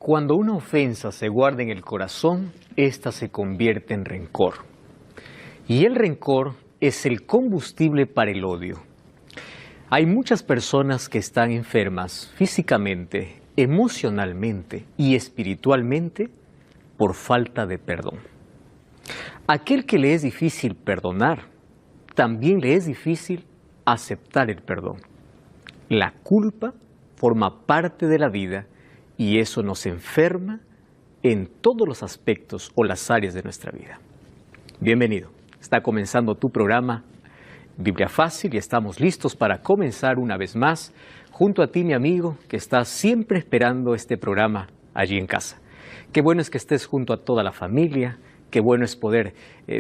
Cuando una ofensa se guarda en el corazón, ésta se convierte en rencor. Y el rencor es el combustible para el odio. Hay muchas personas que están enfermas físicamente, emocionalmente y espiritualmente por falta de perdón. Aquel que le es difícil perdonar, también le es difícil aceptar el perdón. La culpa forma parte de la vida y eso nos enferma en todos los aspectos o las áreas de nuestra vida. Bienvenido. Está comenzando tu programa Biblia Fácil y estamos listos para comenzar una vez más junto a ti, mi amigo, que está siempre esperando este programa allí en casa. Qué bueno es que estés junto a toda la familia, qué bueno es poder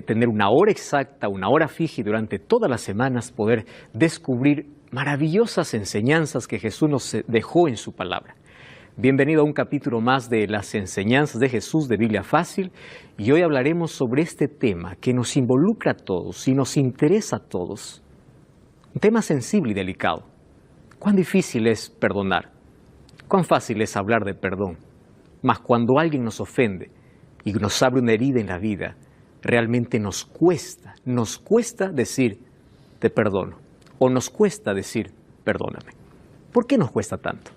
tener una hora exacta, una hora fija y durante todas las semanas poder descubrir maravillosas enseñanzas que Jesús nos dejó en su palabra. Bienvenido a un capítulo más de las enseñanzas de Jesús de Biblia Fácil y hoy hablaremos sobre este tema que nos involucra a todos y nos interesa a todos. Un tema sensible y delicado. ¿Cuán difícil es perdonar? ¿Cuán fácil es hablar de perdón? Mas cuando alguien nos ofende y nos abre una herida en la vida, realmente nos cuesta decir te perdono o nos cuesta decir perdóname. ¿Por qué nos cuesta tanto?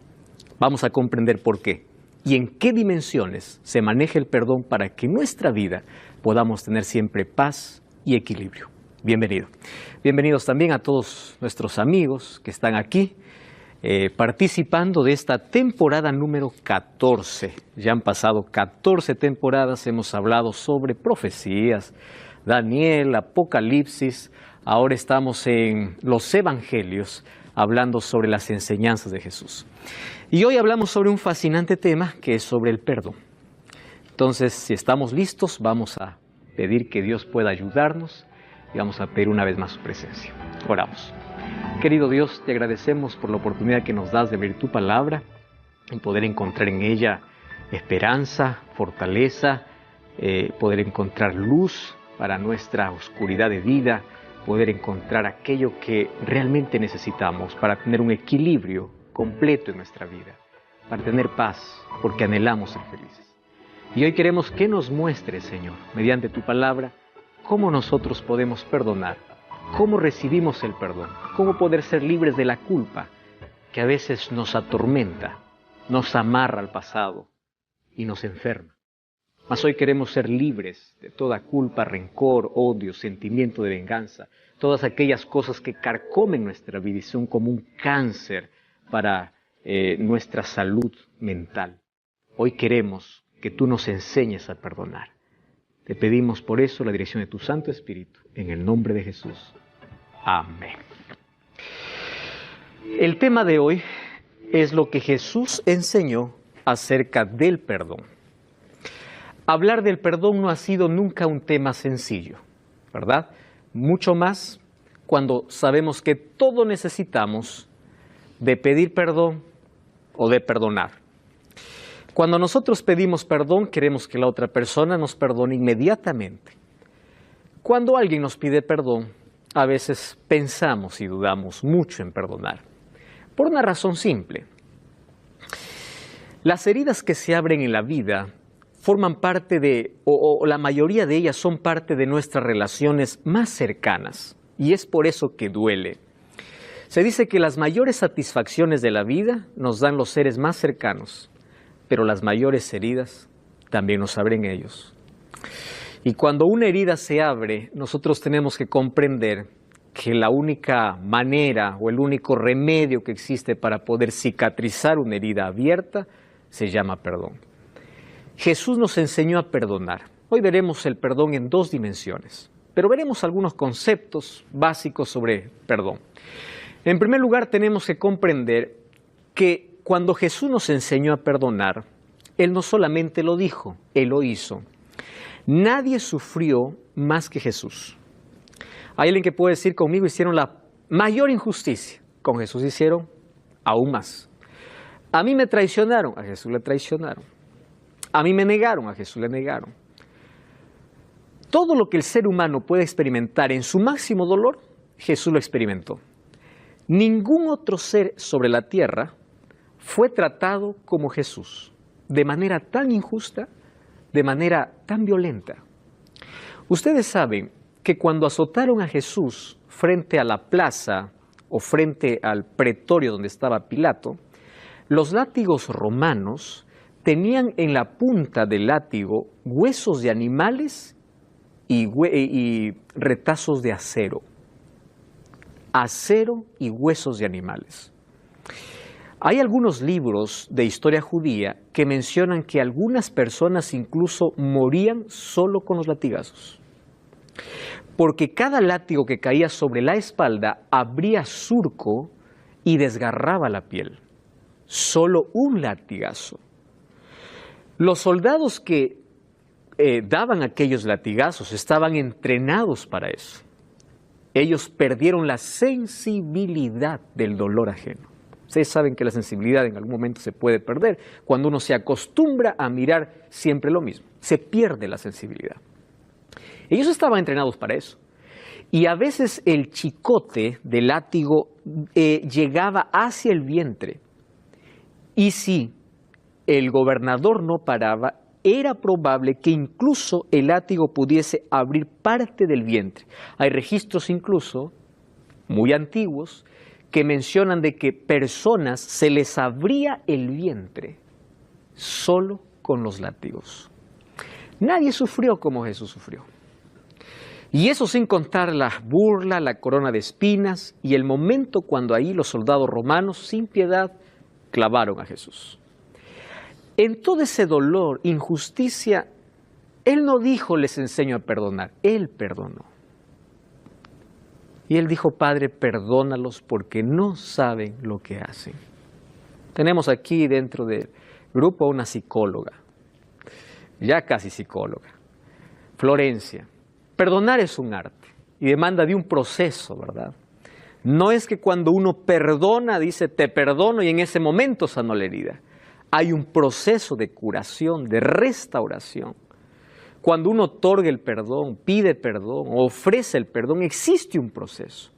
Vamos a comprender por qué y en qué dimensiones se maneja el perdón para que en nuestra vida podamos tener siempre paz y equilibrio. Bienvenido. Bienvenidos también a todos nuestros amigos que están aquí participando de esta temporada número 14. Ya han pasado 14 temporadas, hemos hablado sobre profecías, Daniel, Apocalipsis, ahora estamos en los Evangelios hablando sobre las enseñanzas de Jesús. Y hoy hablamos sobre un fascinante tema que es sobre el perdón. Entonces, si estamos listos, vamos a pedir que Dios pueda ayudarnos y vamos a pedir una vez más su presencia. Oramos. Querido Dios, te agradecemos por la oportunidad que nos das de ver tu palabra y poder encontrar en ella esperanza, fortaleza, poder encontrar luz para nuestra oscuridad de vida, poder encontrar aquello que realmente necesitamos para tener un equilibrio completo en nuestra vida, para tener paz, porque anhelamos ser felices. Y hoy queremos que nos muestres, Señor, mediante tu palabra, cómo nosotros podemos perdonar, cómo recibimos el perdón, cómo poder ser libres de la culpa que a veces nos atormenta, nos amarra al pasado y nos enferma. Mas hoy queremos ser libres de toda culpa, rencor, odio, sentimiento de venganza, todas aquellas cosas que carcomen nuestra vida y son como un cáncer para nuestra salud mental. Hoy queremos que tú nos enseñes a perdonar. Te pedimos por eso la dirección de tu Santo Espíritu, en el nombre de Jesús. Amén. El tema de hoy es lo que Jesús enseñó acerca del perdón. Hablar del perdón no ha sido nunca un tema sencillo, ¿verdad? Mucho más cuando sabemos que todos necesitamos de pedir perdón o de perdonar. Cuando nosotros pedimos perdón, queremos que la otra persona nos perdone inmediatamente. Cuando alguien nos pide perdón, a veces pensamos y dudamos mucho en perdonar. Por una razón simple. Las heridas que se abren en la vida forman parte de, o la mayoría de ellas son parte de nuestras relaciones más cercanas. Y es por eso que duele. Se dice que las mayores satisfacciones de la vida nos dan los seres más cercanos, pero las mayores heridas también nos abren ellos. Y cuando una herida se abre, nosotros tenemos que comprender que la única manera o el único remedio que existe para poder cicatrizar una herida abierta se llama perdón. Jesús nos enseñó a perdonar. Hoy veremos el perdón en dos dimensiones, pero veremos algunos conceptos básicos sobre perdón. En primer lugar, tenemos que comprender que cuando Jesús nos enseñó a perdonar, Él no solamente lo dijo, Él lo hizo. Nadie sufrió más que Jesús. Hay alguien que puede decir conmigo, hicieron la mayor injusticia. Con Jesús hicieron aún más. A mí me traicionaron, a Jesús le traicionaron. A mí me negaron, a Jesús le negaron. Todo lo que el ser humano puede experimentar en su máximo dolor, Jesús lo experimentó. Ningún otro ser sobre la tierra fue tratado como Jesús. de manera tan injusta, de manera tan violenta. Ustedes saben que cuando azotaron a Jesús frente a la plaza o frente al pretorio donde estaba Pilato, los látigos romanos tenían en la punta del látigo huesos de animales y retazos de acero. Acero y huesos de animales. Hay algunos libros de historia judía que mencionan que algunas personas incluso morían solo con los latigazos. Porque cada látigo que caía sobre la espalda abría surco y desgarraba la piel. Solo un latigazo. Los soldados que daban aquellos latigazos estaban entrenados para eso. Ellos perdieron la sensibilidad del dolor ajeno. Ustedes saben que la sensibilidad en algún momento se puede perder cuando uno se acostumbra a mirar siempre lo mismo. Se pierde la sensibilidad. Ellos estaban entrenados para eso. Y a veces el chicote del látigo llegaba hacia el vientre. Y si el gobernador no paraba, era probable que incluso el látigo pudiese abrir parte del vientre. Hay registros incluso muy antiguos que mencionan de que personas se les abría el vientre solo con los látigos. Nadie sufrió como Jesús sufrió. Y eso sin contar la burla, la corona de espinas y el momento cuando ahí los soldados romanos sin piedad clavaron a Jesús. En todo ese dolor, injusticia, Él no dijo les enseño a perdonar, Él perdonó. Y Él dijo, Padre, perdónalos porque no saben lo que hacen. Tenemos aquí dentro del grupo una psicóloga, ya casi psicóloga, Florencia. Perdonar es un arte y demanda de un proceso, ¿verdad? No es que cuando uno perdona, dice, te perdono y en ese momento sanó la herida. Hay un proceso de curación, de restauración. Cuando uno otorga el perdón, pide perdón, ofrece el perdón, existe un proceso.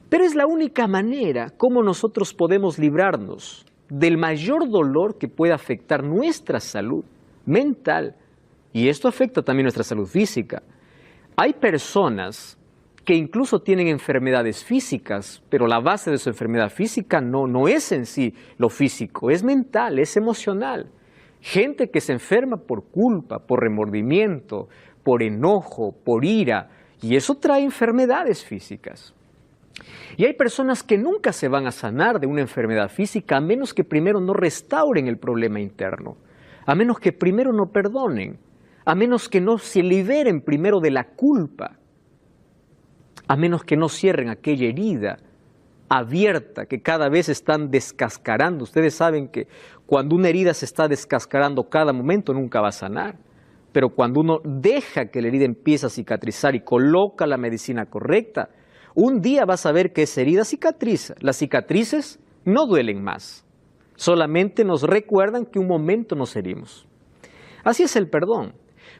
Pero es la única manera como nosotros podemos librarnos del mayor dolor que puede afectar nuestra salud mental. Y esto afecta también nuestra salud física. Hay personas que incluso tienen enfermedades físicas, pero la base de su enfermedad física no es en sí lo físico, es mental, es emocional. Gente que se enferma por culpa, por remordimiento, por enojo, por ira, y eso trae enfermedades físicas. Y hay personas que nunca se van a sanar de una enfermedad física a menos que primero no restauren el problema interno, a menos que primero no perdonen, a menos que no se liberen primero de la culpa, a menos que no cierren aquella herida abierta que cada vez están descascarando. Ustedes saben que cuando una herida se está descascarando cada momento nunca va a sanar, pero cuando uno deja que la herida empiece a cicatrizar y coloca la medicina correcta, un día vas a ver que esa herida cicatriza. Las cicatrices no duelen más, solamente nos recuerdan que un momento nos herimos. Así es el perdón.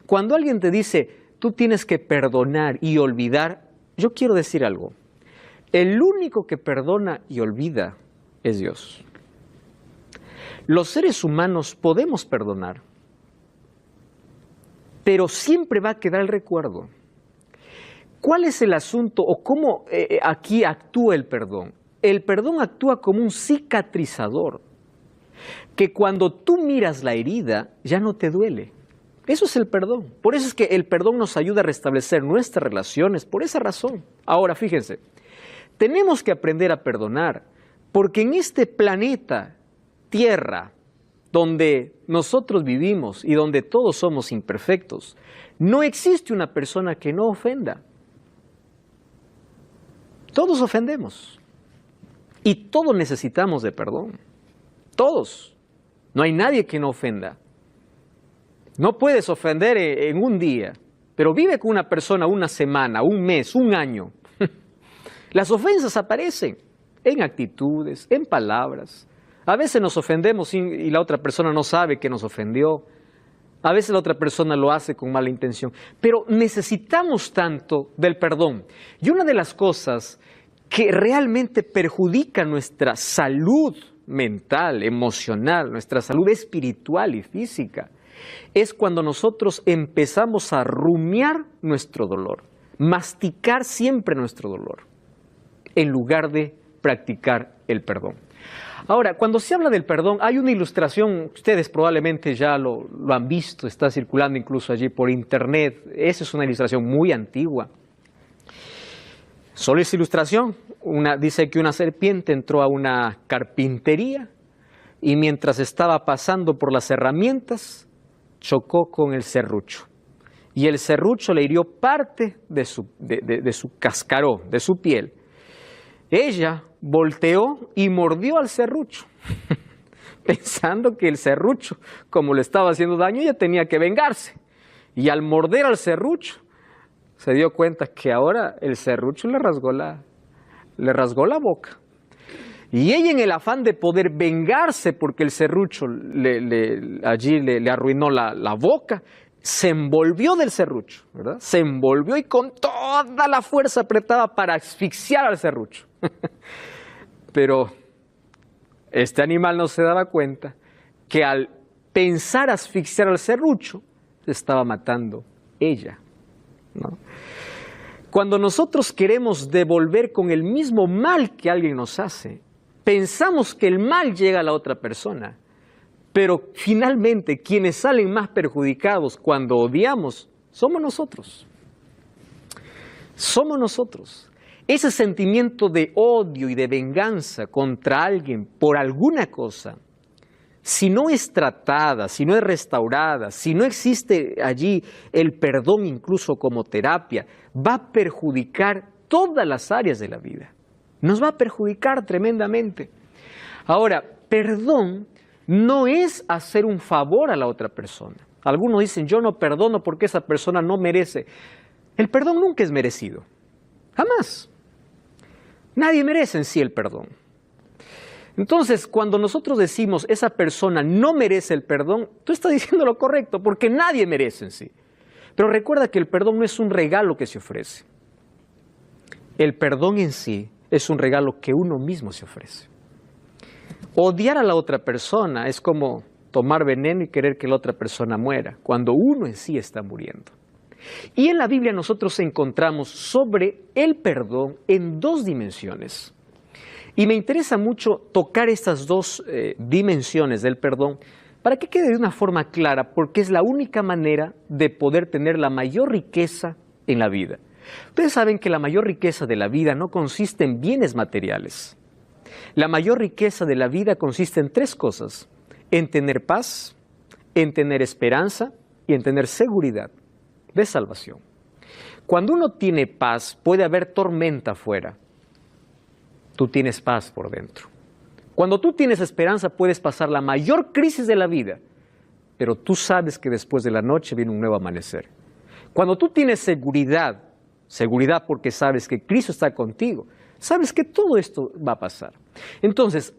Cuando alguien te dice, tú tienes que perdonar y olvidar, yo quiero decir algo. El único que perdona y olvida es Dios. Los seres humanos podemos perdonar, pero siempre va a quedar el recuerdo. ¿Cuál es el asunto o cómo aquí actúa el perdón? El perdón actúa como un cicatrizador, que cuando tú miras la herida ya no te duele. Eso es el perdón. Por eso es que el perdón nos ayuda a restablecer nuestras relaciones, por esa razón. Ahora, fíjense, tenemos que aprender a perdonar, porque en este planeta, Tierra, donde nosotros vivimos y donde todos somos imperfectos, no existe una persona que no ofenda. Todos ofendemos y todos necesitamos de perdón. Todos. No hay nadie que no ofenda. No puedes ofender en un día, pero vive con una persona una semana, un mes, un año. Las ofensas aparecen en actitudes, en palabras. A veces nos ofendemos y la otra persona no sabe que nos ofendió. A veces la otra persona lo hace con mala intención. Pero necesitamos tanto del perdón. Y una de las cosas que realmente perjudica nuestra salud mental, emocional, nuestra salud espiritual y física, es cuando nosotros empezamos a rumiar nuestro dolor, masticar siempre nuestro dolor, en lugar de practicar el perdón. Ahora, cuando se habla del perdón, hay una ilustración, ustedes probablemente ya lo han visto, está circulando incluso allí por internet. Esa es una ilustración muy antigua. Solo esa ilustración, dice que una serpiente entró a una carpintería y mientras estaba pasando por las herramientas, chocó con el serrucho. Y el serrucho le hirió parte de su cascarón, de su piel. Ella volteó y mordió al serrucho, pensando que el serrucho, como le estaba haciendo daño, ella tenía que vengarse. Y al morder al serrucho, se dio cuenta que ahora el serrucho le rasgó la boca. Y ella, en el afán de poder vengarse porque el serrucho allí le arruinó la boca, se envolvió del serrucho, ¿verdad? Se envolvió y con toda la fuerza apretaba para asfixiar al serrucho. Pero este animal no se daba cuenta que al pensar asfixiar al serrucho, se estaba matando ella, ¿no? Cuando nosotros queremos devolver con el mismo mal que alguien nos hace, pensamos que el mal llega a la otra persona, pero finalmente quienes salen más perjudicados cuando odiamos somos nosotros. Somos nosotros. Ese sentimiento de odio y de venganza contra alguien por alguna cosa, si no es tratada, si no es restaurada, si no existe allí el perdón incluso como terapia, va a perjudicar todas las áreas de la vida. Nos va a perjudicar tremendamente. Ahora, perdón no es hacer un favor a la otra persona. Algunos dicen, yo no perdono porque esa persona no merece. El perdón nunca es merecido. Jamás. Nadie merece en sí el perdón. Entonces, cuando nosotros decimos esa persona no merece el perdón, tú estás diciendo lo correcto, porque nadie merece en sí. Pero recuerda que el perdón no es un regalo que se ofrece. El perdón en sí es un regalo que uno mismo se ofrece. Odiar a la otra persona es como tomar veneno y querer que la otra persona muera, cuando uno en sí está muriendo. Y en la Biblia nosotros encontramos sobre el perdón en dos dimensiones. Y me interesa mucho tocar estas dos dimensiones del perdón para que quede de una forma clara, porque es la única manera de poder tener la mayor riqueza en la vida. Ustedes saben que la mayor riqueza de la vida no consiste en bienes materiales. La mayor riqueza de la vida consiste en tres cosas: en tener paz, en tener esperanza y en tener seguridad de salvación. Cuando uno tiene paz, puede haber tormenta afuera. Tú tienes paz por dentro. Cuando tú tienes esperanza, puedes pasar la mayor crisis de la vida, pero tú sabes que después de la noche viene un nuevo amanecer. Cuando tú tienes seguridad porque sabes que Cristo está contigo, sabes que todo esto va a pasar. Entonces,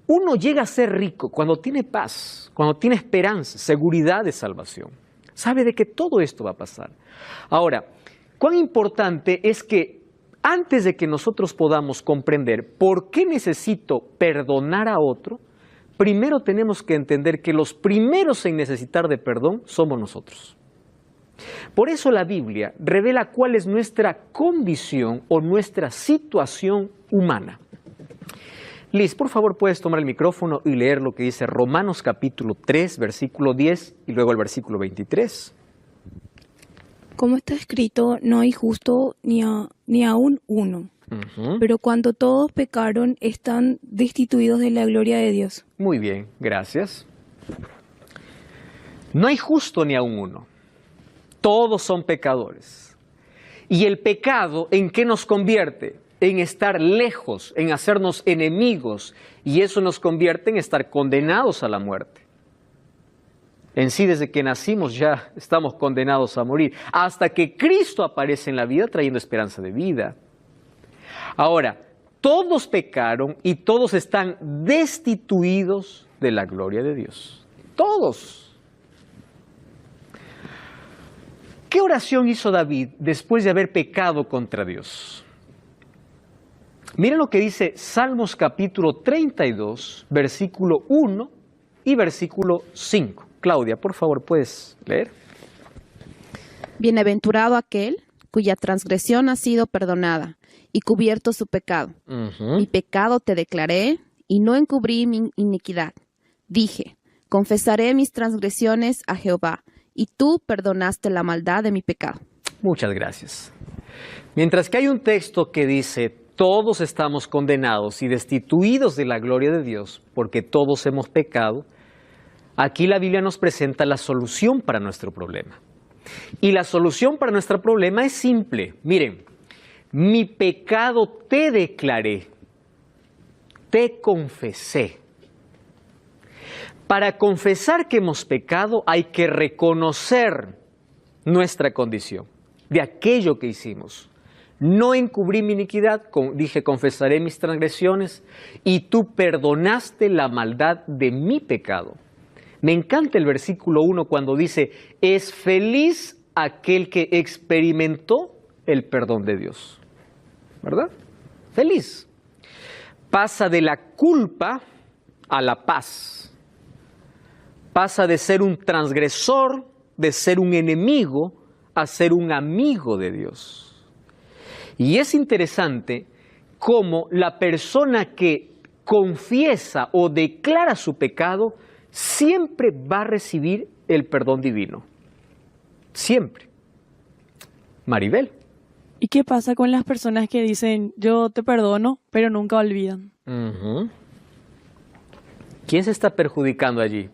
uno llega a ser rico cuando tiene paz, cuando tiene esperanza, seguridad de salvación. Sabe de que todo esto va a pasar. Ahora, cuán importante es que antes de que nosotros podamos comprender por qué necesito perdonar a otro, primero tenemos que entender que los primeros en necesitar de perdón somos nosotros. Por eso la Biblia revela cuál es nuestra condición o nuestra situación humana. Liz, por favor, puedes tomar el micrófono y leer lo que dice Romanos capítulo 3, versículo 10 y luego el versículo 23. Como está escrito, no hay justo ni aún uno. Pero cuando todos pecaron, están destituidos de la gloria de Dios. Muy bien, gracias. No hay justo ni aún uno. Todos son pecadores. ¿Y el pecado en qué nos convierte? En estar lejos, en hacernos enemigos, y eso nos convierte en estar condenados a la muerte. En sí, desde que nacimos ya estamos condenados a morir, hasta que Cristo aparece en la vida trayendo esperanza de vida. Ahora, todos pecaron y todos están destituidos de la gloria de Dios. Todos. ¿Qué oración hizo David después de haber pecado contra Dios? Miren lo que dice Salmos capítulo 32, versículo 1 y versículo 5. Claudia, por favor, ¿puedes leer? Bienaventurado aquel cuya transgresión ha sido perdonada y cubierto su pecado. Mi pecado te declaré y no encubrí mi iniquidad. Dije, confesaré mis transgresiones a Jehová, y tú perdonaste la maldad de mi pecado. Muchas gracias. Mientras que hay un texto que dice, todos estamos condenados y destituidos de la gloria de Dios, porque todos hemos pecado, aquí la Biblia nos presenta la solución para nuestro problema. Y la solución para nuestro problema es simple. Miren, mi pecado te declaré, te confesé. Para confesar que hemos pecado hay que reconocer nuestra condición de aquello que hicimos. No encubrí mi iniquidad, dije, confesaré mis transgresiones y tú perdonaste la maldad de mi pecado. Me encanta el versículo 1 cuando dice, es feliz aquel que experimentó el perdón de Dios. ¿Verdad? Feliz. Pasa de la culpa a la paz. Pasa de ser un transgresor, de ser un enemigo, a ser un amigo de Dios. Y es interesante cómo la persona que confiesa o declara su pecado siempre va a recibir el perdón divino. Siempre. Maribel. ¿Y qué pasa con las personas que dicen, yo te perdono, pero nunca olvidan? ¿Quién se está perjudicando allí?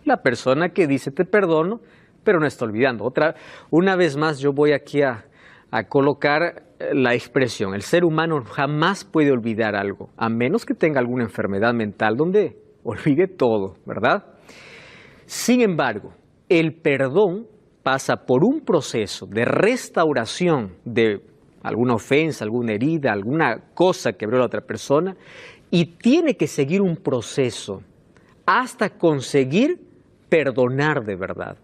La persona que dice te perdono, pero no está olvidando. Una vez más yo voy aquí a colocar la expresión. El ser humano jamás puede olvidar algo, a menos que tenga alguna enfermedad mental donde olvide todo, ¿verdad? Sin embargo, el perdón pasa por un proceso de restauración de alguna ofensa, alguna herida, alguna cosa que abrió la otra persona, y tiene que seguir un proceso hasta conseguir perdonar de verdad.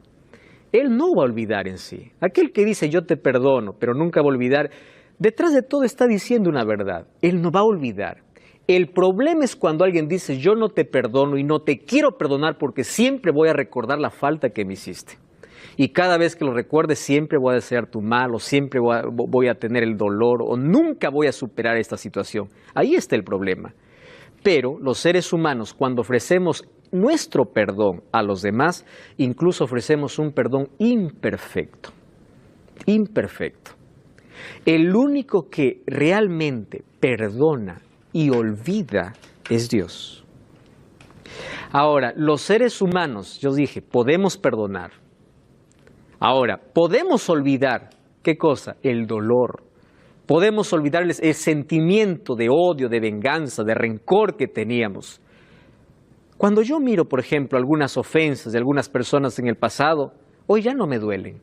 Él no va a olvidar en sí. Aquel que dice yo te perdono, pero nunca va a olvidar, detrás de todo está diciendo una verdad. Él no va a olvidar. El problema es cuando alguien dice yo no te perdono y no te quiero perdonar porque siempre voy a recordar la falta que me hiciste. Y cada vez que lo recuerde siempre voy a desear tu mal, o siempre voy a tener el dolor, o nunca voy a superar esta situación. Ahí está el problema. Pero los seres humanos, cuando ofrecemos nuestro perdón a los demás, incluso ofrecemos un perdón imperfecto. Imperfecto. El único que realmente perdona y olvida es Dios. Ahora, los seres humanos, yo dije, podemos perdonar. Ahora, podemos olvidar, ¿qué cosa? El dolor. Podemos olvidarles el sentimiento de odio, de venganza, de rencor que teníamos. Cuando yo miro, por ejemplo, algunas ofensas de algunas personas en el pasado, hoy ya no me duelen,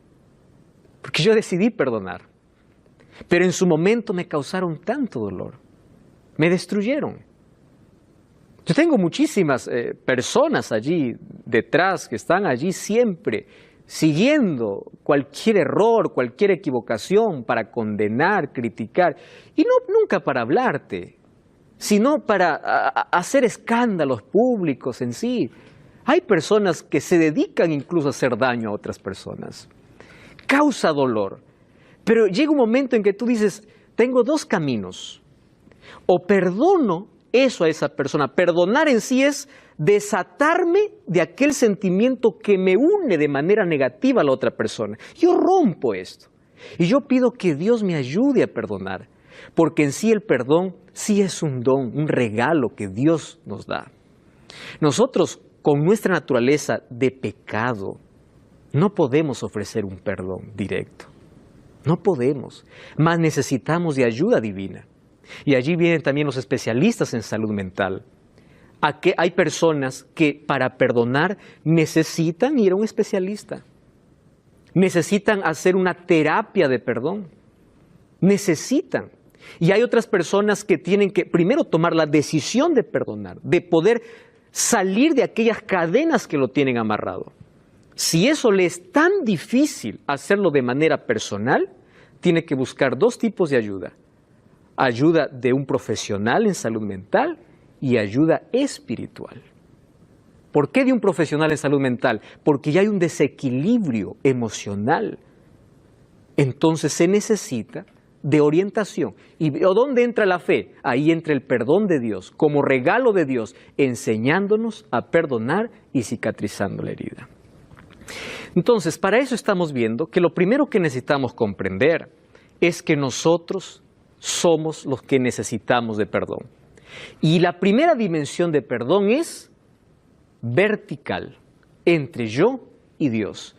porque yo decidí perdonar. Pero en su momento me causaron tanto dolor, me destruyeron. Yo tengo muchísimas personas allí detrás que están allí siempre, siguiendo cualquier error, cualquier equivocación para condenar, criticar, y nunca para hablarte, sino para hacer escándalos públicos en sí. Hay personas que se dedican incluso a hacer daño a otras personas. Causa dolor. Pero llega un momento en que tú dices, tengo dos caminos. O perdono eso a esa persona. Perdonar en sí es desatarme de aquel sentimiento que me une de manera negativa a la otra persona. Yo rompo esto. Y yo pido que Dios me ayude a perdonar. Porque en sí el perdón sí es un don, un regalo que Dios nos da. Nosotros, con nuestra naturaleza de pecado, no podemos ofrecer un perdón directo. No podemos. Más necesitamos de ayuda divina. Y allí vienen también los especialistas en salud mental. Hay personas que para perdonar necesitan ir a un especialista. Necesitan hacer una terapia de perdón. Necesitan. Y hay otras personas que tienen que primero tomar la decisión de perdonar, de poder salir de aquellas cadenas que lo tienen amarrado. Si eso le es tan difícil hacerlo de manera personal, tiene que buscar dos tipos de ayuda. ayuda de un profesional en salud mental y ayuda espiritual. ¿Por qué de un profesional en salud mental? Porque ya hay un desequilibrio emocional. Entonces se necesita de orientación. ¿Y dónde entra la fe? Ahí entra el perdón de Dios, como regalo de Dios, enseñándonos a perdonar y cicatrizando la herida. Entonces, para eso estamos viendo que lo primero que necesitamos comprender es que nosotros somos los que necesitamos de perdón. Y la primera dimensión de perdón es vertical, entre yo y Dios.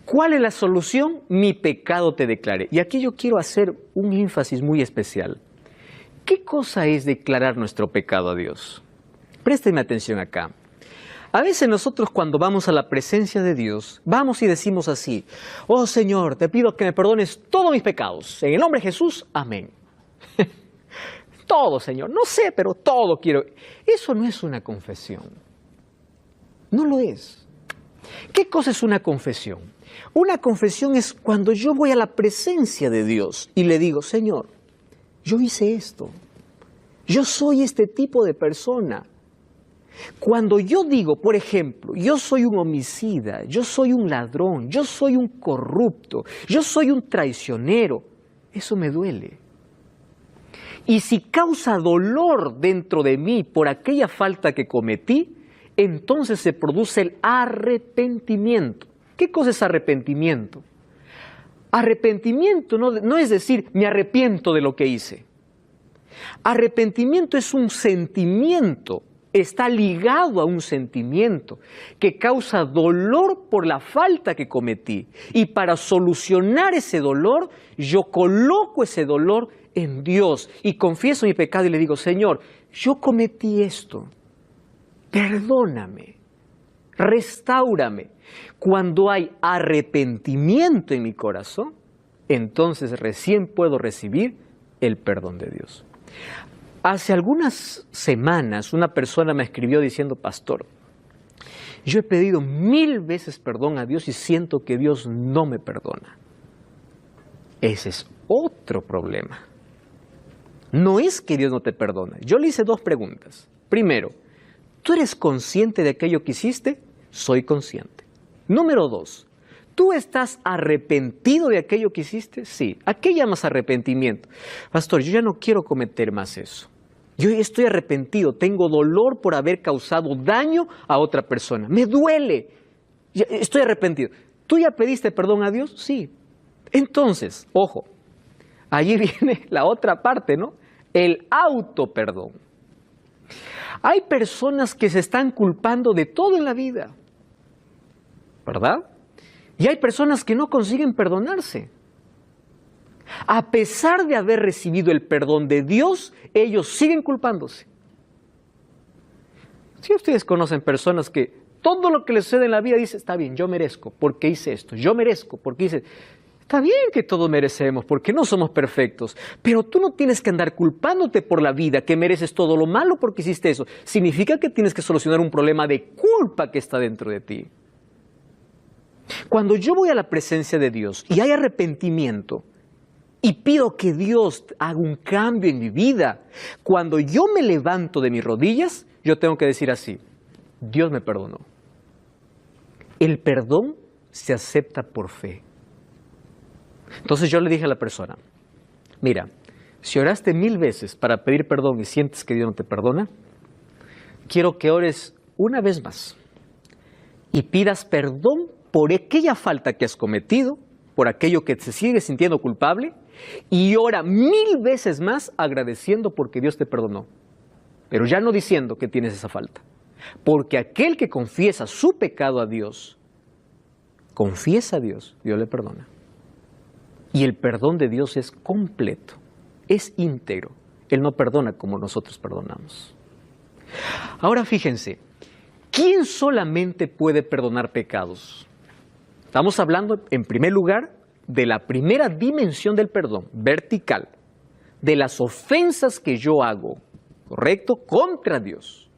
¿Cuál es la solución? Mi pecado te declaré. Y aquí yo quiero hacer un énfasis muy especial. ¿Qué cosa es declarar nuestro pecado a Dios? Présteme atención acá. A veces nosotros cuando vamos a la presencia de Dios, vamos y decimos así: oh Señor, te pido que me perdones todos mis pecados. En el nombre de Jesús, amén. Todo, Señor. No sé, pero todo quiero. Eso no es una confesión. No lo es. ¿Qué cosa es una confesión? Una confesión es cuando yo voy a la presencia de Dios y le digo: Señor, yo hice esto. Yo soy este tipo de persona. Cuando yo digo, por ejemplo, yo soy un homicida, yo soy un ladrón, yo soy un corrupto, yo soy un traicionero, eso me duele. Y si causa dolor dentro de mí por aquella falta que cometí, entonces se produce el arrepentimiento. ¿Qué cosa es arrepentimiento? Arrepentimiento no es decir, me arrepiento de lo que hice. Arrepentimiento es un sentimiento, está ligado a un sentimiento que causa dolor por la falta que cometí. Y para solucionar ese dolor, yo coloco ese dolor en Dios y confieso mi pecado y le digo: Señor, yo cometí esto, perdóname, restáurame. Cuando hay arrepentimiento en mi corazón, entonces recién puedo recibir el perdón de Dios. Hace algunas semanas una persona me escribió diciendo: pastor, yo he pedido 1000 veces perdón a Dios y siento que Dios no me perdona. Ese es otro problema. No es que Dios no te perdona. Yo le hice 2 preguntas. Primero, ¿tú eres consciente de aquello que hiciste? Soy consciente. Número 2, ¿tú estás arrepentido de aquello que hiciste? Sí. ¿A qué llamas arrepentimiento? Pastor, yo ya no quiero cometer más eso. Yo estoy arrepentido, tengo dolor por haber causado daño a otra persona. Me duele. Estoy arrepentido. ¿Tú ya pediste perdón a Dios? Sí. Entonces, ojo, allí viene la otra parte, ¿no? El autoperdón. Hay personas que se están culpando de todo en la vida, ¿verdad? Y hay personas que no consiguen perdonarse. A pesar de haber recibido el perdón de Dios, ellos siguen culpándose. Si ustedes conocen personas que todo lo que les sucede en la vida dice: está bien, yo merezco porque hice esto, yo merezco porque hice... Está bien que todos merecemos porque no somos perfectos, pero tú no tienes que andar culpándote por la vida que mereces todo lo malo porque hiciste eso. Significa que tienes que solucionar un problema de culpa que está dentro de ti. Cuando yo voy a la presencia de Dios y hay arrepentimiento y pido que Dios haga un cambio en mi vida, cuando yo me levanto de mis rodillas, yo tengo que decir así: Dios me perdonó. El perdón se acepta por fe. Entonces yo le dije a la persona: mira, si oraste 1000 veces para pedir perdón y sientes que Dios no te perdona, quiero que ores una vez más y pidas perdón por aquella falta que has cometido, por aquello que te sigue sintiendo culpable, y ora 1000 veces más agradeciendo porque Dios te perdonó. Pero ya no diciendo que tienes esa falta. Porque aquel que confiesa su pecado a Dios, confiesa a Dios, Dios le perdona. Y el perdón de Dios es completo, es íntegro. Él no perdona como nosotros perdonamos. Ahora fíjense, ¿quién solamente puede perdonar pecados? Estamos hablando, en primer lugar, de la primera dimensión del perdón, vertical, de las ofensas que yo hago, ¿correcto?, contra Dios.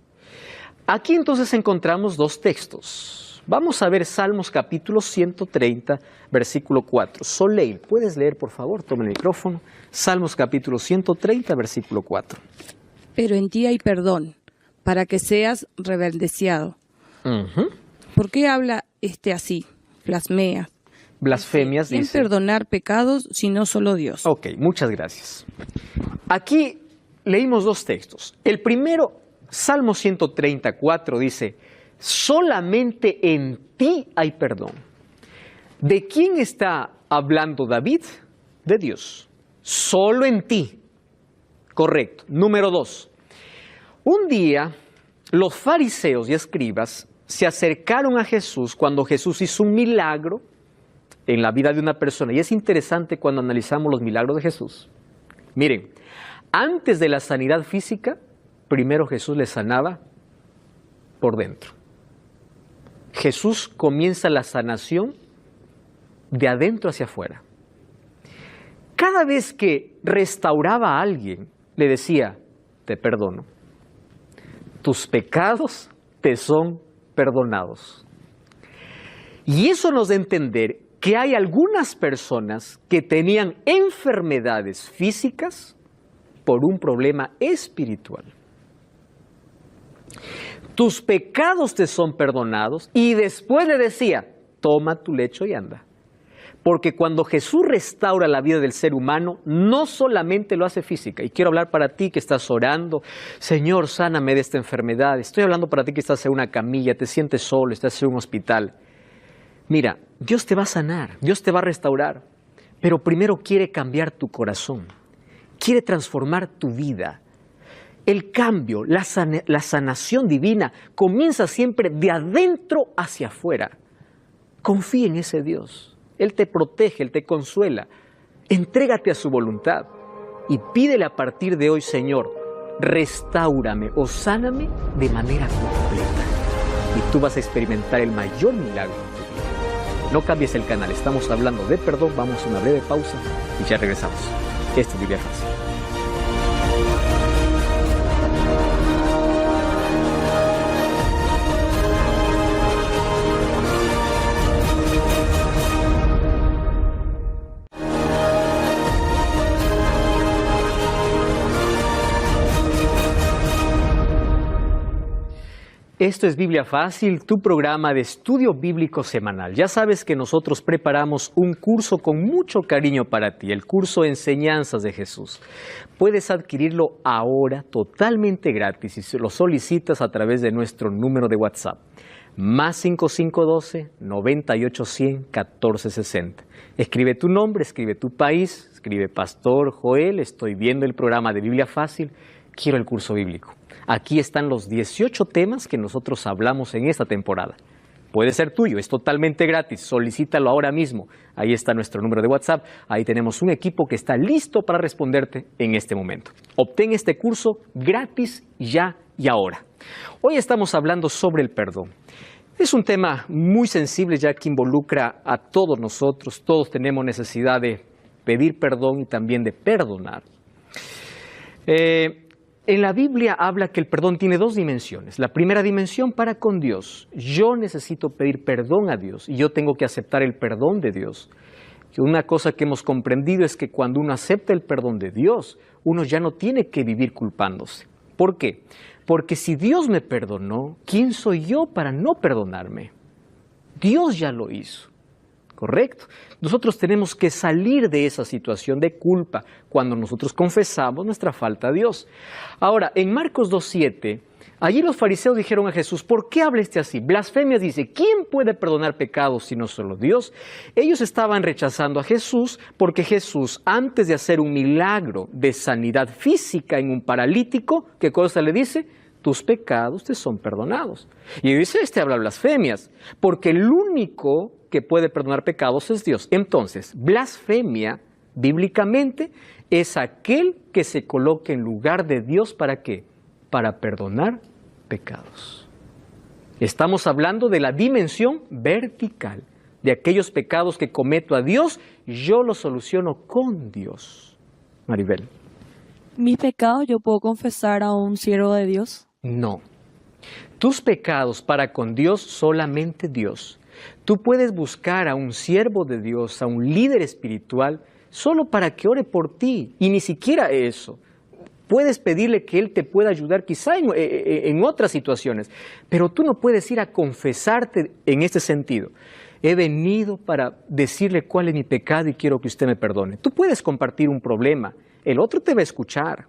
Aquí entonces encontramos 2 textos. Vamos a ver Salmos capítulo 130, versículo 4. Soleil, ¿puedes leer, por favor? Toma el micrófono. Salmos capítulo 130, versículo 4. Pero en ti hay perdón, para que seas reverenciado. ¿Por qué habla así? Blasfemias. Blasfemias, ¿Quién dice. perdonar pecados sino solo Dios? Ok, muchas gracias. Aquí leímos dos textos. El primero, Salmo 134, dice, solamente en ti hay perdón. ¿De quién está hablando David? De Dios. Solo en ti. Correcto. Número 2. Un día, los fariseos y escribas se acercaron a Jesús cuando Jesús hizo un milagro en la vida de una persona. Y es interesante cuando analizamos los milagros de Jesús. Miren, antes de la sanidad física, primero Jesús le sanaba por dentro. Jesús comienza la sanación de adentro hacia afuera. Cada vez que restauraba a alguien, le decía, te perdono. Tus pecados te son perdonados. Y eso nos da a entender que hay algunas personas que tenían enfermedades físicas por un problema espiritual. Tus pecados te son perdonados y después le decía, toma tu lecho y anda. Porque cuando Jesús restaura la vida del ser humano, no solamente lo hace física. Y quiero hablar para ti que estás orando, Señor, sáname de esta enfermedad. Estoy hablando para ti que estás en una camilla, te sientes solo, estás en un hospital. Mira, Dios te va a sanar, Dios te va a restaurar, pero primero quiere cambiar tu corazón, quiere transformar tu vida. El cambio, la sanación divina comienza siempre de adentro hacia afuera. Confía en ese Dios, Él te protege, Él te consuela. Entrégate a su voluntad y pídele a partir de hoy, Señor, restáurame o sáname de manera completa. Y tú vas a experimentar el mayor milagro. No cambies el canal, estamos hablando de perdón, vamos a una breve pausa y ya regresamos. Esto es Biblia Fácil. Esto es Biblia Fácil, tu programa de estudio bíblico semanal. Ya sabes que nosotros preparamos un curso con mucho cariño para ti, el curso Enseñanzas de Jesús. Puedes adquirirlo ahora totalmente gratis y si lo solicitas a través de nuestro número de WhatsApp. Más 5512-9810-1460. Escribe tu nombre, escribe tu país, escribe Pastor Joel, estoy viendo el programa de Biblia Fácil, quiero el curso bíblico. Aquí están los 18 temas que nosotros hablamos en esta temporada. Puede ser tuyo, es totalmente gratis, solicítalo ahora mismo. Ahí está nuestro número de WhatsApp, ahí tenemos un equipo que está listo para responderte en este momento. Obtén este curso gratis ya y ahora. Hoy estamos hablando sobre el perdón. Es un tema muy sensible ya que involucra a todos nosotros, todos tenemos necesidad de pedir perdón y también de perdonar. En la Biblia habla que el perdón tiene dos dimensiones. La primera dimensión para con Dios. Yo necesito pedir perdón a Dios y yo tengo que aceptar el perdón de Dios. Y una cosa que hemos comprendido es que cuando uno acepta el perdón de Dios, uno ya no tiene que vivir culpándose. ¿Por qué? Porque si Dios me perdonó, ¿quién soy yo para no perdonarme? Dios ya lo hizo. ¿Correcto? Nosotros tenemos que salir de esa situación de culpa cuando nosotros confesamos nuestra falta a Dios. Ahora, en Marcos 2:7, allí los fariseos dijeron a Jesús, ¿por qué habla así? Blasfemias dice, ¿quién puede perdonar pecados sino solo Dios? Ellos estaban rechazando a Jesús porque Jesús, antes de hacer un milagro de sanidad física en un paralítico, ¿qué cosa le dice? Tus pecados te son perdonados. Y dice, habla blasfemias, porque el único que puede perdonar pecados es Dios. Entonces, blasfemia, bíblicamente, es aquel que se coloca en lugar de Dios, ¿para qué? Para perdonar pecados. Estamos hablando de la dimensión vertical, de aquellos pecados que cometo a Dios, yo los soluciono con Dios. Maribel. ¿Mis pecados yo puedo confesar a un siervo de Dios? No. Tus pecados para con Dios, solamente Dios. Tú puedes buscar a un siervo de Dios, a un líder espiritual, solo para que ore por ti, y ni siquiera eso. Puedes pedirle que Él te pueda ayudar quizá en otras situaciones, pero tú no puedes ir a confesarte en este sentido. He venido para decirle cuál es mi pecado y quiero que usted me perdone. Tú puedes compartir un problema, el otro te va a escuchar,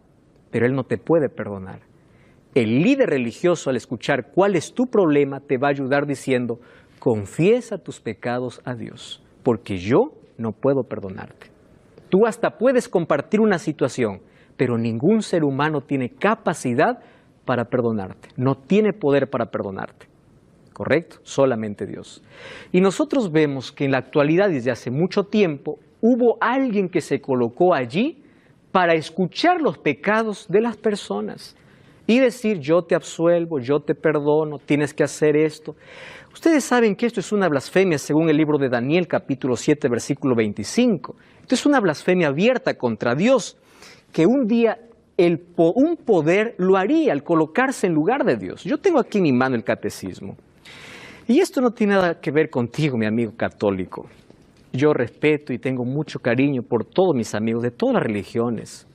pero él no te puede perdonar. El líder religioso, al escuchar cuál es tu problema, te va a ayudar diciendo, confiesa tus pecados a Dios, porque yo no puedo perdonarte. Tú hasta puedes compartir una situación, pero ningún ser humano tiene capacidad para perdonarte, no tiene poder para perdonarte. ¿Correcto? Solamente Dios. Y nosotros vemos que en la actualidad, desde hace mucho tiempo, hubo alguien que se colocó allí para escuchar los pecados de las personas y decir, yo te absuelvo, yo te perdono, tienes que hacer esto. Ustedes saben que esto es una blasfemia según el libro de Daniel, capítulo 7, versículo 25. Esto es una blasfemia abierta contra Dios, que un día un poder lo haría al colocarse en lugar de Dios. Yo tengo aquí en mi mano el catecismo. Y esto no tiene nada que ver contigo, mi amigo católico. Yo respeto y tengo mucho cariño por todos mis amigos de todas las religiones.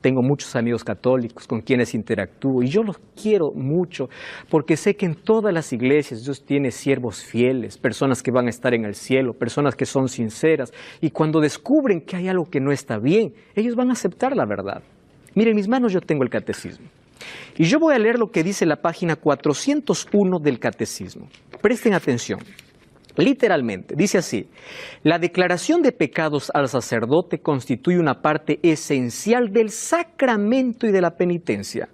Tengo muchos amigos católicos con quienes interactúo y yo los quiero mucho porque sé que en todas las iglesias Dios tiene siervos fieles, personas que van a estar en el cielo, personas que son sinceras y cuando descubren que hay algo que no está bien, ellos van a aceptar la verdad. Miren, en mis manos yo tengo el catecismo y yo voy a leer lo que dice la página 401 del catecismo. Presten atención. Literalmente, dice así, la declaración de pecados al sacerdote constituye una parte esencial del sacramento y de la penitencia.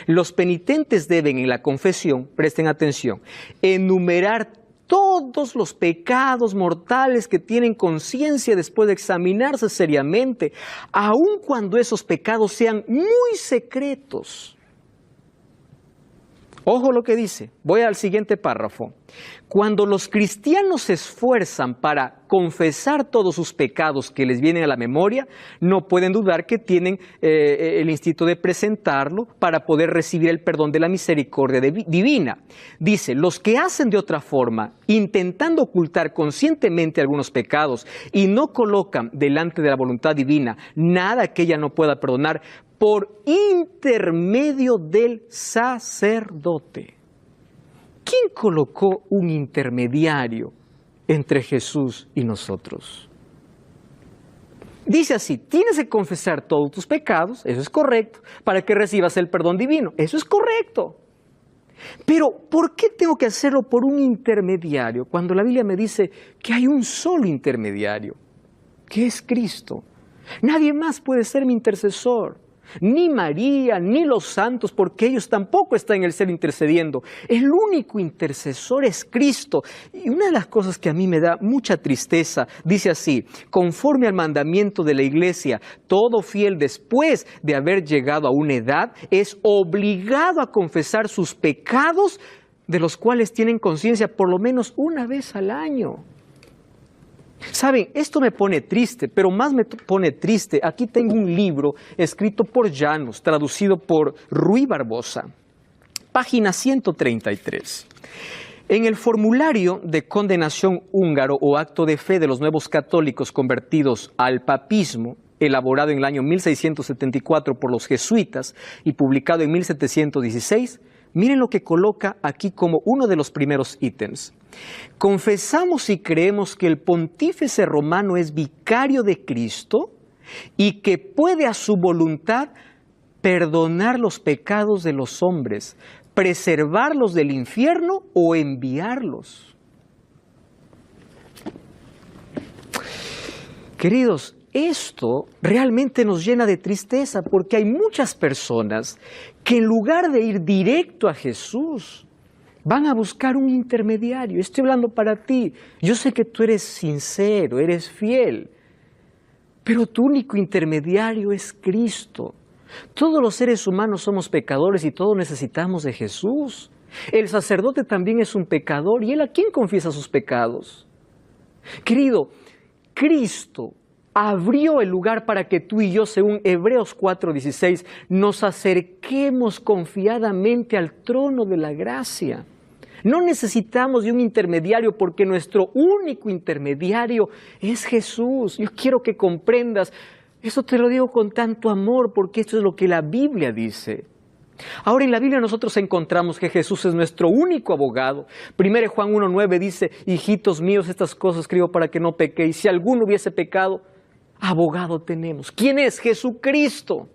Los penitentes deben en la confesión, presten atención, enumerar todos los pecados mortales que tienen conciencia después de examinarse seriamente, aun cuando esos pecados sean muy secretos. Ojo lo que dice, voy al siguiente párrafo. Cuando los cristianos se esfuerzan para confesar todos sus pecados que les vienen a la memoria, no pueden dudar que tienen el instinto de presentarlo para poder recibir el perdón de la misericordia divina. Dice, los que hacen de otra forma, intentando ocultar conscientemente algunos pecados y no colocan delante de la voluntad divina nada que ella no pueda perdonar, por intermedio del sacerdote. ¿Quién colocó un intermediario entre Jesús y nosotros? Dice así, tienes que confesar todos tus pecados, eso es correcto, para que recibas el perdón divino, eso es correcto. Pero, ¿por qué tengo que hacerlo por un intermediario cuando la Biblia me dice que hay un solo intermediario, que es Cristo? Nadie más puede ser mi intercesor. Ni María, ni los santos, porque ellos tampoco están en el cielo intercediendo. El único intercesor es Cristo. Y una de las cosas que a mí me da mucha tristeza, dice así, conforme al mandamiento de la Iglesia, todo fiel después de haber llegado a una edad es obligado a confesar sus pecados, de los cuales tienen conciencia por lo menos una vez al año. Saben, esto me pone triste, pero más me pone triste. Aquí tengo un libro escrito por Llanos, traducido por Ruy Barbosa, página 133. En el formulario de condenación húngaro o acto de fe de los nuevos católicos convertidos al papismo, elaborado en el año 1674 por los jesuitas y publicado en 1716, miren lo que coloca aquí como uno de los primeros ítems. Confesamos y creemos que el pontífice romano es vicario de Cristo y que puede a su voluntad perdonar los pecados de los hombres, preservarlos del infierno o enviarlos. Queridos, esto realmente nos llena de tristeza porque hay muchas personas que en lugar de ir directo a Jesús, van a buscar un intermediario. Estoy hablando para ti. Yo sé que tú eres sincero, eres fiel, pero tu único intermediario es Cristo. Todos los seres humanos somos pecadores y todos necesitamos de Jesús. El sacerdote también es un pecador y él ¿a quién confiesa sus pecados? Querido, Cristo abrió el lugar para que tú y yo, según Hebreos 4:16, nos acerquemos confiadamente al trono de la gracia. No necesitamos de un intermediario porque nuestro único intermediario es Jesús. Yo quiero que comprendas, eso te lo digo con tanto amor porque esto es lo que la Biblia dice. Ahora en la Biblia nosotros encontramos que Jesús es nuestro único abogado. 1 Juan 1:9 dice, hijitos míos, estas cosas escribo para que no pequéis. Si alguno hubiese pecado, abogado tenemos. ¿Quién es? Jesucristo.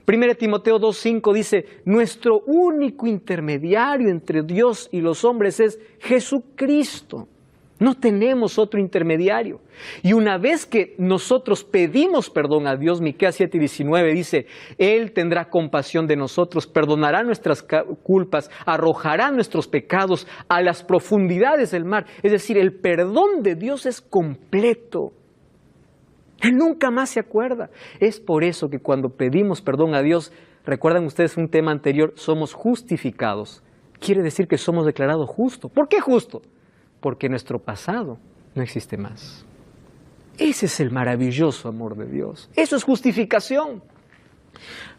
1 Timoteo 2:5 dice, nuestro único intermediario entre Dios y los hombres es Jesucristo. No tenemos otro intermediario. Y una vez que nosotros pedimos perdón a Dios, Miqueas 7:19 dice, Él tendrá compasión de nosotros, perdonará nuestras culpas, arrojará nuestros pecados a las profundidades del mar. Es decir, el perdón de Dios es completo. Él nunca más se acuerda. Es por eso que cuando pedimos perdón a Dios, recuerdan ustedes un tema anterior, somos justificados. Quiere decir que somos declarados justos. ¿Por qué justo? Porque nuestro pasado no existe más. Ese es el maravilloso amor de Dios. Eso es justificación.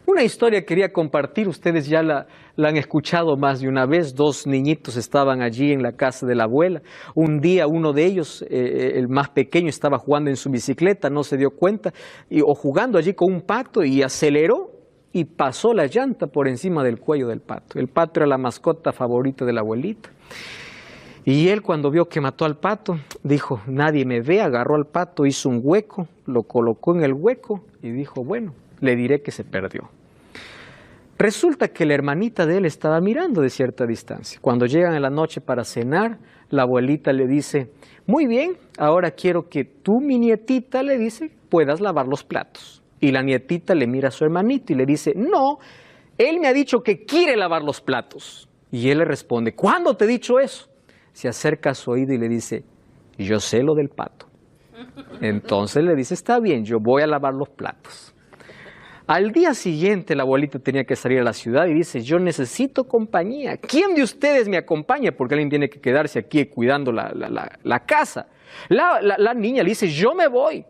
Una historia quería compartir, ustedes ya la han escuchado más de una vez. 2 niñitos estaban allí en la casa de la abuela. Un día uno de ellos, el más pequeño, estaba jugando en su bicicleta, no se dio cuenta, o jugando allí con un pato y aceleró y pasó la llanta por encima del cuello del pato. El pato era la mascota favorita de la abuelita. Y él cuando vio que mató al pato, dijo, nadie me ve, agarró al pato, hizo un hueco, lo colocó en el hueco y dijo, bueno, le diré que se perdió. Resulta que la hermanita de él estaba mirando de cierta distancia. Cuando llegan en la noche para cenar, la abuelita le dice, muy bien, ahora quiero que tú, mi nietita, le dice, puedas lavar los platos. Y la nietita le mira a su hermanito y le dice, no, él me ha dicho que quiere lavar los platos. Y él le responde, ¿cuándo te he dicho eso? Se acerca a su oído y le dice, yo sé lo del pato. Entonces le dice, está bien, yo voy a lavar los platos. Al día siguiente la abuelita tenía que salir a la ciudad y dice, yo necesito compañía. ¿Quién de ustedes me acompaña? Porque alguien tiene que quedarse aquí cuidando la casa. La niña le dice, yo me voy.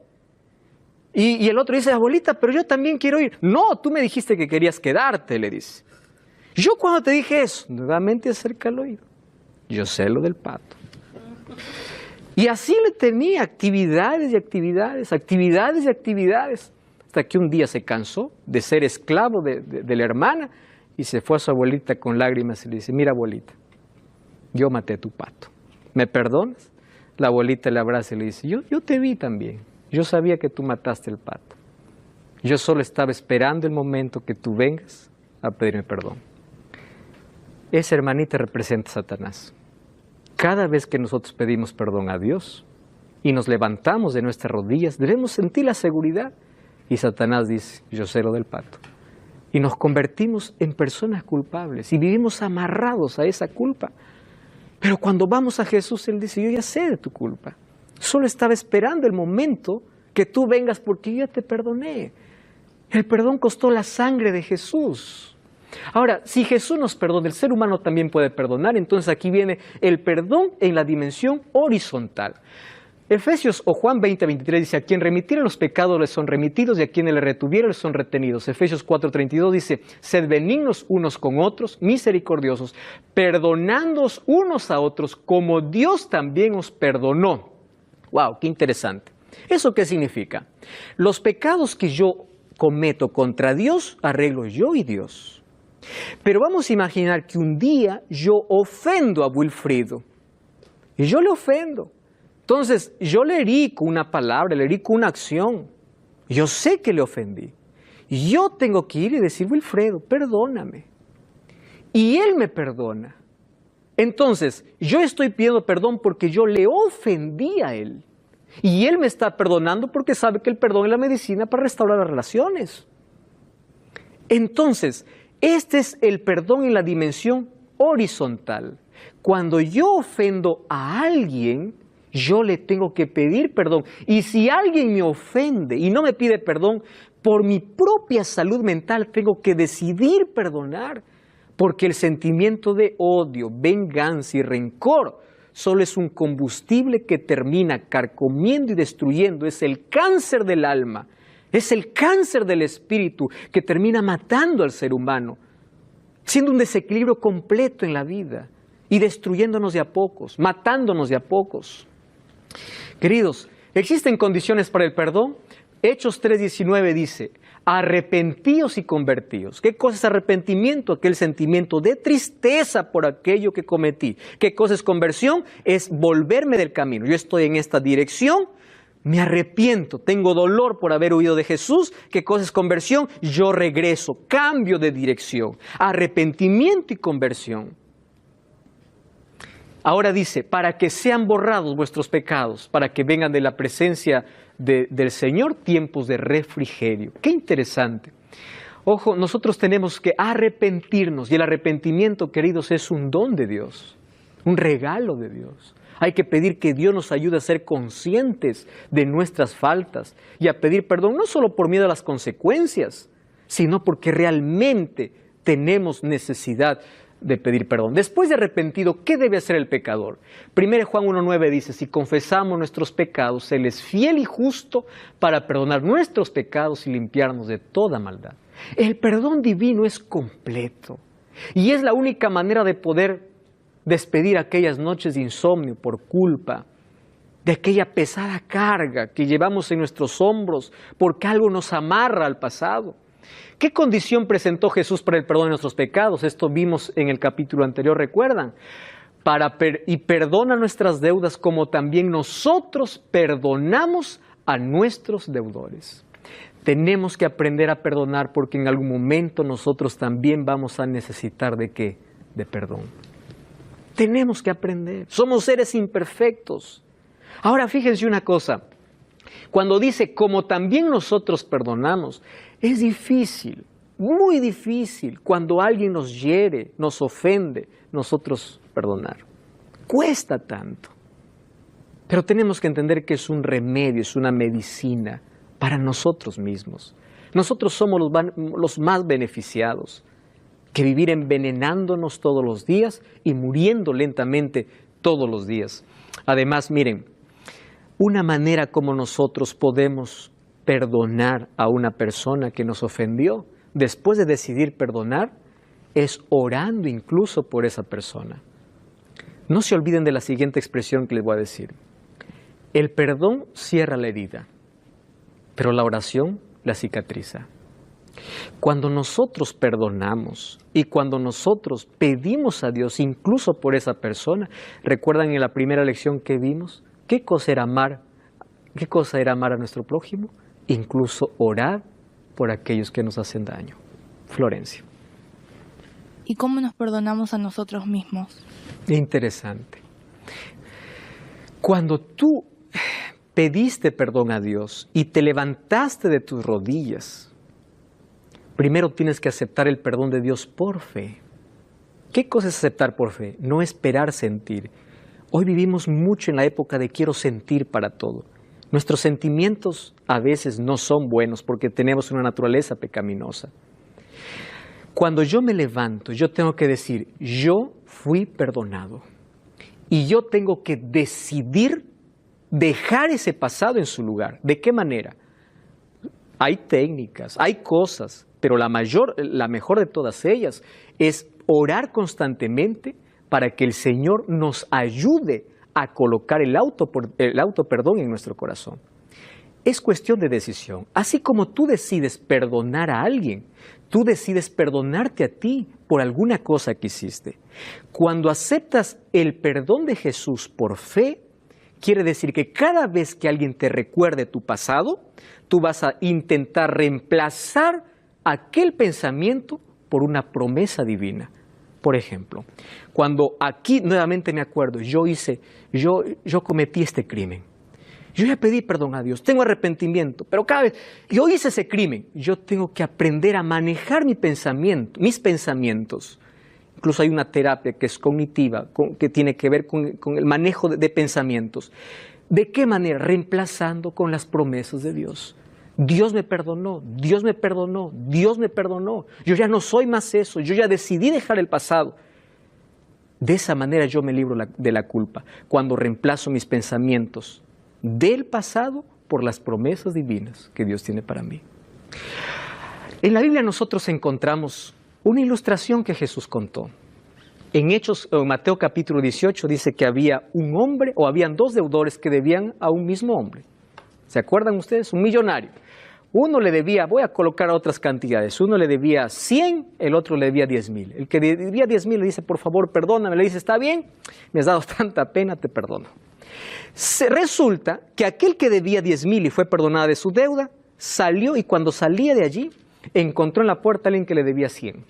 Y el otro dice, abuelita, pero yo también quiero ir. No, tú me dijiste que querías quedarte, le dice. Yo cuando te dije eso, nuevamente acerca al oído. Yo sé lo del pato. Y así le tenía actividades y actividades, actividades y actividades. Hasta que un día se cansó de ser esclavo de la hermana y se fue a su abuelita con lágrimas y le dice, mira abuelita, yo maté a tu pato, ¿me perdonas? La abuelita le abraza y le dice, yo te vi también, yo sabía que tú mataste el pato. Yo solo estaba esperando el momento que tú vengas a pedirme perdón. Esa hermanita representa a Satanás. Cada vez que nosotros pedimos perdón a Dios y nos levantamos de nuestras rodillas, debemos sentir la seguridad. Y Satanás dice, yo sé lo del pato. Y nos convertimos en personas culpables y vivimos amarrados a esa culpa. Pero cuando vamos a Jesús, Él dice, yo ya sé de tu culpa. Solo estaba esperando el momento que tú vengas porque yo ya te perdoné. El perdón costó la sangre de Jesús. Ahora, si Jesús nos perdona, el ser humano también puede perdonar. Entonces aquí viene el perdón en la dimensión horizontal. Efesios o Juan 20:23 dice, a quien remitiere los pecados les son remitidos y a quienes le retuviere les son retenidos. Efesios 4:32 dice, sed benignos unos con otros, misericordiosos, perdonándoos unos a otros como Dios también os perdonó. ¡Wow! ¡Qué interesante! ¿Eso qué significa? Los pecados que yo cometo contra Dios, arreglo yo y Dios. Pero vamos a imaginar que un día yo ofendo a Wilfrido. Y yo le ofendo. Entonces, yo le herí con una palabra, le herí con una acción. Yo sé que le ofendí. Y yo tengo que ir y decir, Wilfredo, perdóname. Y él me perdona. Entonces, yo estoy pidiendo perdón porque yo le ofendí a él. Y él me está perdonando porque sabe que el perdón es la medicina para restaurar las relaciones. Entonces, este es el perdón en la dimensión horizontal. Cuando yo ofendo a alguien, yo le tengo que pedir perdón. Y si alguien me ofende y no me pide perdón, por mi propia salud mental tengo que decidir perdonar. Porque el sentimiento de odio, venganza y rencor solo es un combustible que termina carcomiendo y destruyendo. Es el cáncer del alma, es el cáncer del espíritu que termina matando al ser humano, siendo un desequilibrio completo en la vida y destruyéndonos de a pocos, matándonos de a pocos. Queridos, ¿existen condiciones para el perdón? Hechos 3:19 dice, arrepentíos y convertíos. ¿Qué cosa es arrepentimiento? Aquel sentimiento de tristeza por aquello que cometí. ¿Qué cosa es conversión? Es volverme del camino. Yo estoy en esta dirección, me arrepiento, tengo dolor por haber huido de Jesús. ¿Qué cosa es conversión? Yo regreso, cambio de dirección. Arrepentimiento y conversión. Ahora dice, para que sean borrados vuestros pecados, para que vengan de la presencia del Señor tiempos de refrigerio. Qué interesante. Ojo, nosotros tenemos que arrepentirnos y el arrepentimiento, queridos, es un don de Dios, un regalo de Dios. Hay que pedir que Dios nos ayude a ser conscientes de nuestras faltas y a pedir perdón no solo por miedo a las consecuencias, sino porque realmente tenemos necesidad de pedir perdón. Después de arrepentido, ¿qué debe hacer el pecador? 1 Juan 1:9 dice, si confesamos nuestros pecados, Él es fiel y justo para perdonar nuestros pecados y limpiarnos de toda maldad. El perdón divino es completo y es la única manera de poder despedir aquellas noches de insomnio por culpa, de aquella pesada carga que llevamos en nuestros hombros porque algo nos amarra al pasado. ¿Qué condición presentó Jesús para el perdón de nuestros pecados? Esto vimos en el capítulo anterior, ¿recuerdan? Y perdona nuestras deudas como también nosotros perdonamos a nuestros deudores. Tenemos que aprender a perdonar porque en algún momento nosotros también vamos a necesitar ¿de qué? De perdón. Tenemos que aprender. Somos seres imperfectos. Ahora fíjense una cosa. Cuando dice, como también nosotros perdonamos, es difícil, muy difícil, cuando alguien nos hiere, nos ofende, nosotros perdonar. Cuesta tanto. Pero tenemos que entender que es un remedio, es una medicina para nosotros mismos. Nosotros somos los más beneficiados que vivir envenenándonos todos los días y muriendo lentamente todos los días. Además, miren, una manera como nosotros podemos perdonar a una persona que nos ofendió, después de decidir perdonar, es orando incluso por esa persona. No se olviden de la siguiente expresión que les voy a decir. El perdón cierra la herida, pero la oración la cicatriza. Cuando nosotros perdonamos y cuando nosotros pedimos a Dios incluso por esa persona, ¿recuerdan en la primera lección que vimos? ¿Qué cosa era amar? ¿Qué cosa era amar a nuestro prójimo? Incluso orar por aquellos que nos hacen daño. Florencia. ¿Y cómo nos perdonamos a nosotros mismos? Interesante. Cuando tú pediste perdón a Dios y te levantaste de tus rodillas, primero tienes que aceptar el perdón de Dios por fe. ¿Qué cosa es aceptar por fe? No esperar sentir. Hoy vivimos mucho en la época de quiero sentir para todo. Nuestros sentimientos a veces no son buenos porque tenemos una naturaleza pecaminosa. Cuando yo me levanto, yo tengo que decir, yo fui perdonado. Y yo tengo que decidir dejar ese pasado en su lugar. ¿De qué manera? Hay técnicas, hay cosas, pero la mejor de todas ellas es orar constantemente para que el Señor nos ayude a colocar el autoperdón en nuestro corazón. Es cuestión de decisión. Así como tú decides perdonar a alguien, tú decides perdonarte a ti por alguna cosa que hiciste. Cuando aceptas el perdón de Jesús por fe, quiere decir que cada vez que alguien te recuerde tu pasado, tú vas a intentar reemplazar aquel pensamiento por una promesa divina. Por ejemplo, cuando aquí nuevamente me acuerdo, yo cometí este crimen. Yo ya pedí perdón a Dios, tengo arrepentimiento, pero cada vez yo hice ese crimen, yo tengo que aprender a manejar mis pensamientos. Incluso hay una terapia que es cognitiva, que tiene que ver con el manejo de pensamientos. ¿De qué manera? Reemplazando con las promesas de Dios. Dios me perdonó, Dios me perdonó, Dios me perdonó. Yo ya no soy más eso, yo ya decidí dejar el pasado. De esa manera yo me libro de la culpa, cuando reemplazo mis pensamientos del pasado por las promesas divinas que Dios tiene para mí. En la Biblia nosotros encontramos una ilustración que Jesús contó. En Mateo capítulo 18 dice que había un hombre, o habían dos deudores que debían a un mismo hombre. ¿Se acuerdan ustedes? Un millonario. Uno le debía, voy a colocar otras cantidades, uno le debía 100, el otro le debía 10,000. El que debía 10,000 le dice, por favor, perdóname. Le dice, está bien, me has dado tanta pena, te perdono. Resulta que aquel que debía 10,000 y fue perdonada de su deuda, salió y cuando salía de allí, encontró en la puerta a alguien que le debía 100.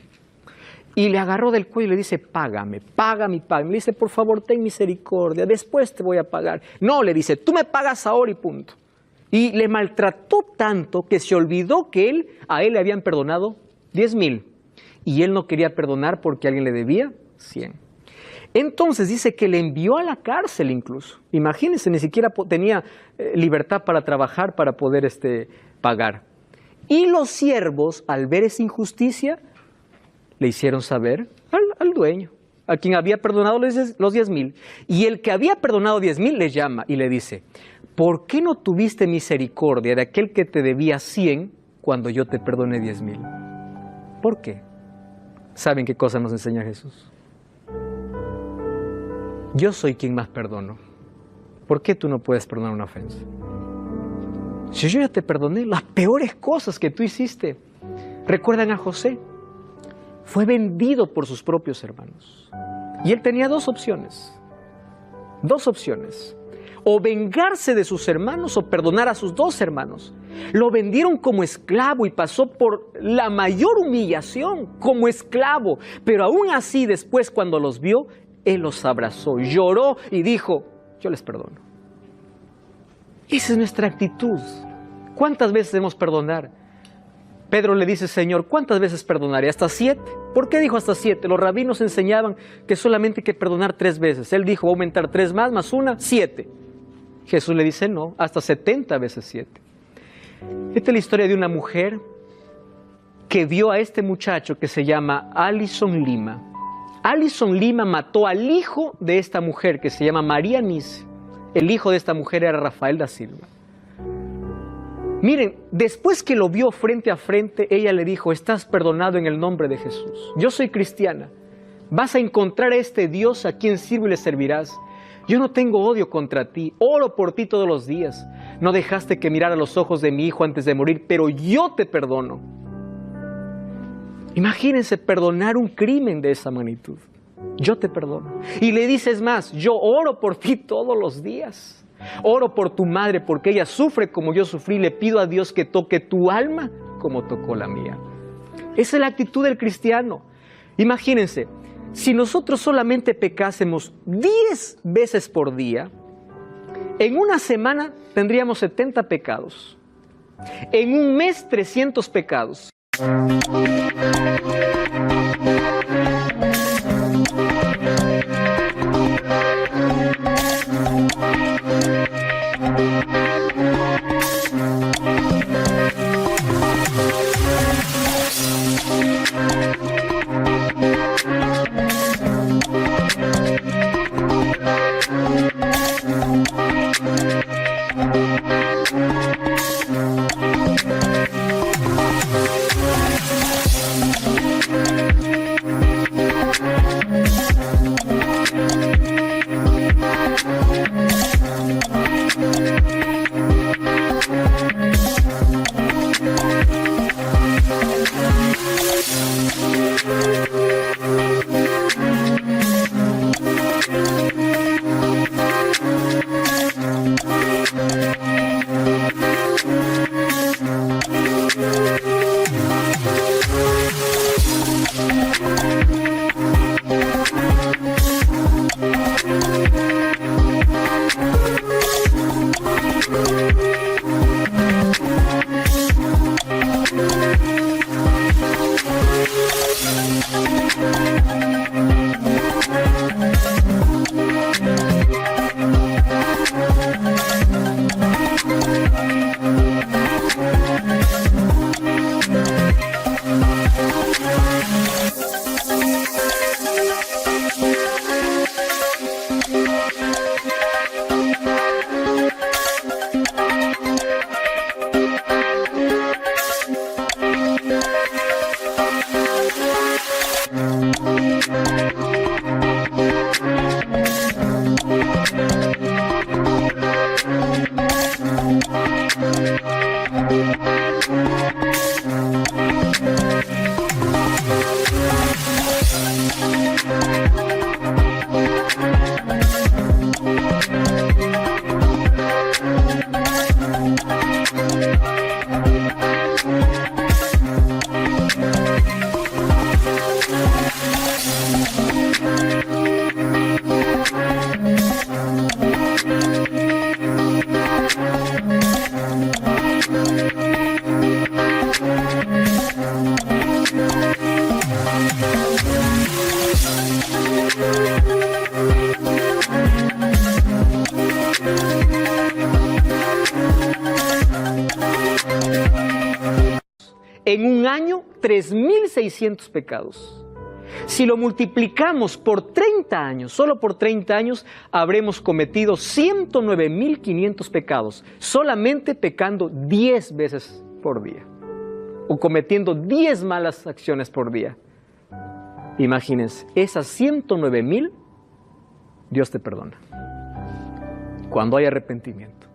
Y le agarró del cuello y le dice, págame, págame. Le dice, por favor, ten misericordia, después te voy a pagar. No, le dice, tú me pagas ahora y punto. Y le maltrató tanto que se olvidó que a él le habían perdonado 10,000. Y él no quería perdonar porque alguien le debía 100. Entonces dice que le envió a la cárcel incluso. Imagínense, ni siquiera tenía libertad para trabajar, para poder pagar. Y los siervos, al ver esa injusticia, le hicieron saber al dueño, a quien había perdonado los 10,000. Y el que había perdonado 10,000 le llama y le dice, ¿por qué no tuviste misericordia de aquel que te debía 100 cuando yo te perdoné 10,000? ¿Por qué? ¿Saben qué cosa nos enseña Jesús? Yo soy quien más perdono. ¿Por qué tú no puedes perdonar una ofensa? Si yo ya te perdoné las peores cosas que tú hiciste. ¿Recuerdan a José? Fue vendido por sus propios hermanos. Y él tenía dos opciones. Dos opciones. O vengarse de sus hermanos o perdonar a sus dos hermanos. Lo vendieron como esclavo y pasó por la mayor humillación como esclavo. Pero aún así, después cuando los vio, él los abrazó, lloró y dijo, yo les perdono. Esa es nuestra actitud. ¿Cuántas veces debemos perdonar? Pedro le dice, Señor, ¿cuántas veces perdonaré? ¿Hasta 7? ¿Por qué dijo hasta 7? Los rabinos enseñaban que solamente hay que perdonar 3 veces. Él dijo, va a aumentar 3 más 1, 7. Jesús le dice, no, hasta 70 veces 7. Esta es la historia de una mujer que vio a este muchacho que se llama Alison Lima. Alison Lima mató al hijo de esta mujer que se llama María Nice. El hijo de esta mujer era Rafael da Silva. Miren, después que lo vio frente a frente, ella le dijo, estás perdonado en el nombre de Jesús. Yo soy cristiana. Vas a encontrar a este Dios a quien sirve y le servirás. Yo no tengo odio contra ti. Oro por ti todos los días. No dejaste que mirara los ojos de mi hijo antes de morir, pero yo te perdono. Imagínense perdonar un crimen de esa magnitud. Yo te perdono. Y le dices más, yo oro por ti todos los días. Oro por tu madre porque ella sufre como yo sufrí. Le pido a Dios que toque tu alma como tocó la mía. Esa es la actitud del cristiano. Imagínense, si nosotros solamente pecásemos 10 veces por día, en una semana tendríamos 70 pecados. En un mes 300 pecados. En un año, 3.600 pecados. Si lo multiplicamos por 30 años, solo por 30 años, habremos cometido 109.500 pecados, solamente pecando 10 veces por día, o cometiendo 10 malas acciones por día. Imagínense, esas 109.000, Dios te perdona, cuando hay arrepentimiento.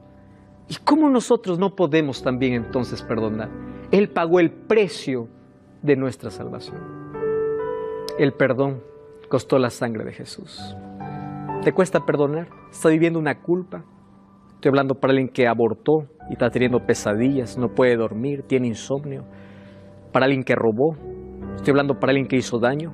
¿Y cómo nosotros no podemos también entonces perdonar? Él pagó el precio de nuestra salvación. El perdón costó la sangre de Jesús. ¿Te cuesta perdonar? ¿Estás viviendo una culpa? Estoy hablando para alguien que abortó y está teniendo pesadillas, no puede dormir, tiene insomnio. Para alguien que robó. Estoy hablando para alguien que hizo daño.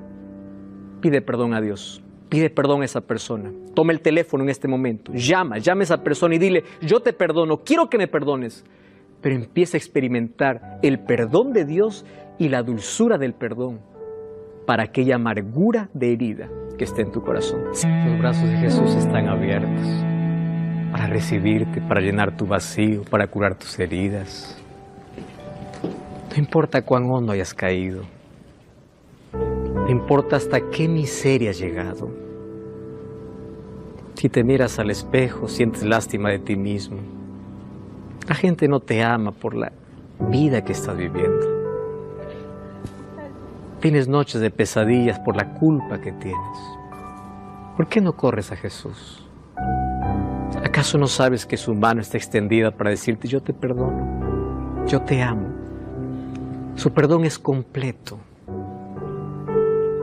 Pide perdón a Dios. Pide perdón a esa persona. Toma el teléfono en este momento. Llama a esa persona y dile, yo te perdono, quiero que me perdones. Pero empieza a experimentar el perdón de Dios y la dulzura del perdón para aquella amargura de herida que esté en tu corazón. Los brazos de Jesús están abiertos para recibirte, para llenar tu vacío, para curar tus heridas. No importa cuán hondo hayas caído. No importa hasta qué miseria has llegado. Si te miras al espejo, sientes lástima de ti mismo. La gente no te ama por la vida que estás viviendo. Tienes noches de pesadillas por la culpa que tienes. ¿Por qué no corres a Jesús? ¿Acaso no sabes que su mano está extendida para decirte, yo te perdono, yo te amo? Su perdón es completo.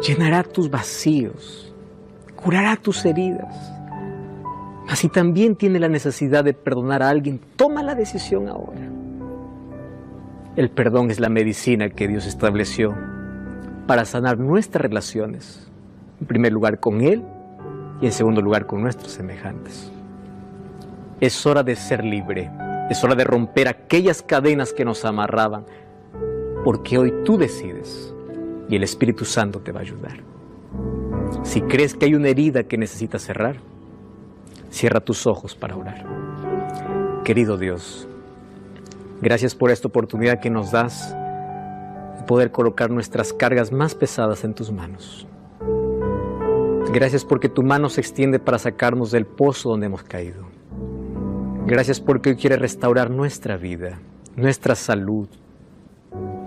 Llenará tus vacíos, curará tus heridas. Mas si también tiene la necesidad de perdonar a alguien, toma la decisión ahora. El perdón es la medicina que Dios estableció para sanar nuestras relaciones, en primer lugar con Él y en segundo lugar con nuestros semejantes. Es hora de ser libre, es hora de romper aquellas cadenas que nos amarraban, porque hoy tú decides y el Espíritu Santo te va a ayudar. Si crees que hay una herida que necesitas cerrar, cierra tus ojos para orar. Querido Dios, gracias por esta oportunidad que nos das de poder colocar nuestras cargas más pesadas en tus manos. Gracias porque tu mano se extiende para sacarnos del pozo donde hemos caído. Gracias porque hoy quieres restaurar nuestra vida, nuestra salud,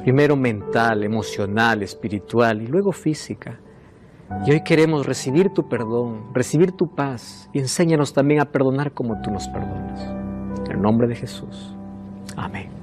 primero mental, emocional, espiritual y luego física. Y hoy queremos recibir tu perdón, recibir tu paz y enséñanos también a perdonar como tú nos perdonas. En el nombre de Jesús. Amén.